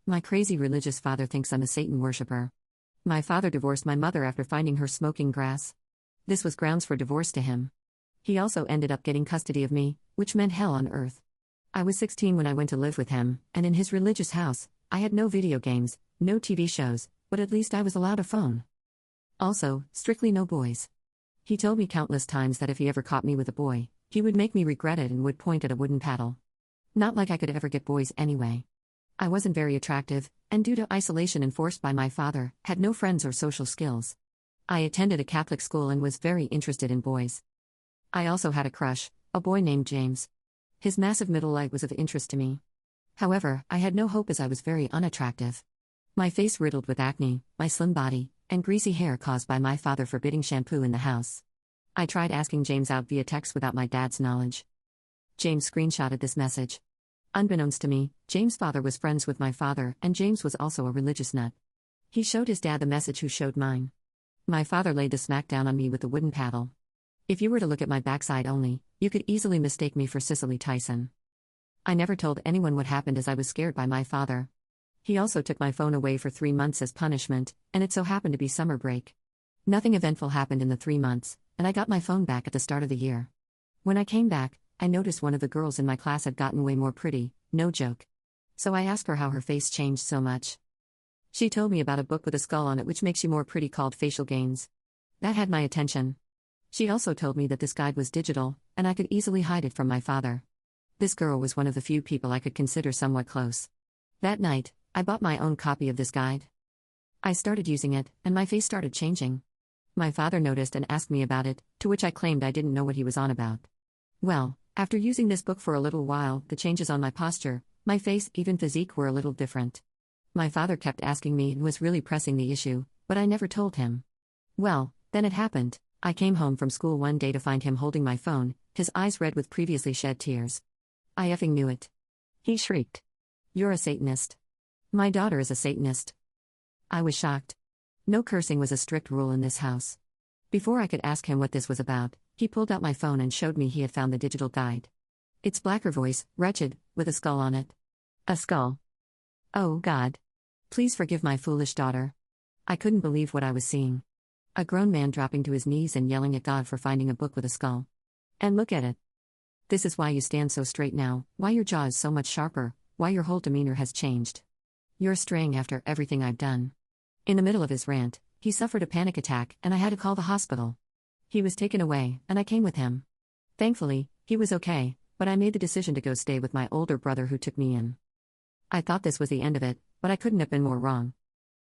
My crazy religious father thinks I'm a Satan worshiper. My father divorced my mother after finding her smoking grass. This was grounds for divorce to him. He also ended up getting custody of me, which meant hell on earth. I was 16 when I went to live with him, and in his religious house, I had no video games, no TV shows, but at least I was allowed a phone. Also, strictly no boys. He told me countless times that if he ever caught me with a boy, he would make me regret it and would point at a wooden paddle. Not like I could ever get boys anyway. I wasn't very attractive, and due to isolation enforced by my father, had no friends or social skills. I attended a Catholic school and was very interested in boys. I also had a crush, a boy named James. His massive middle leg was of interest to me. However, I had no hope as I was very unattractive. My face riddled with acne, my slim body, and greasy hair caused by my father forbidding shampoo in the house. I tried asking James out via text without my dad's knowledge. James screenshotted this message. Unbeknownst to me, James' father was friends with my father, and James was also a religious nut. He showed his dad the message, who showed mine. My father laid the smack down on me with the wooden paddle. If you were to look at my backside only, you could easily mistake me for Cicely Tyson. I never told anyone what happened as I was scared by my father. He also took my phone away for 3 months as punishment, and it so happened to be summer break. Nothing eventful happened in the 3 months, and I got my phone back at the start of the year. When I came back, I noticed one of the girls in my class had gotten way more pretty, no joke. So I asked her how her face changed so much. She told me about a book with a skull on it which makes you more pretty called Facial Gains. That had my attention. She also told me that this guide was digital, and I could easily hide it from my father. This girl was one of the few people I could consider somewhat close. That night, I bought my own copy of this guide. I started using it, and my face started changing. My father noticed and asked me about it, to which I claimed I didn't know what he was on about. Well, after using this book for a little while, the changes on my posture, my face, even physique were a little different. My father kept asking me and was really pressing the issue, but I never told him. Well, then it happened. I came home from school one day to find him holding my phone, his eyes red with previously shed tears. I effing knew it. He shrieked. "You're a Satanist. My daughter is a Satanist." I was shocked. No cursing was a strict rule in this house. Before I could ask him what this was about, he pulled out my phone and showed me he had found the digital guide. It's Blacker voice, wretched, with a skull on it. A skull. Oh God. Please forgive my foolish daughter. I couldn't believe what I was seeing. A grown man dropping to his knees and yelling at God for finding a book with a skull. And look at it. This is why you stand so straight now, why your jaw is so much sharper, why your whole demeanor has changed. You're straying after everything I've done. In the middle of his rant, he suffered a panic attack and I had to call the hospital. He was taken away, and I came with him. Thankfully, he was okay, but I made the decision to go stay with my older brother who took me in. I thought this was the end of it, but I couldn't have been more wrong.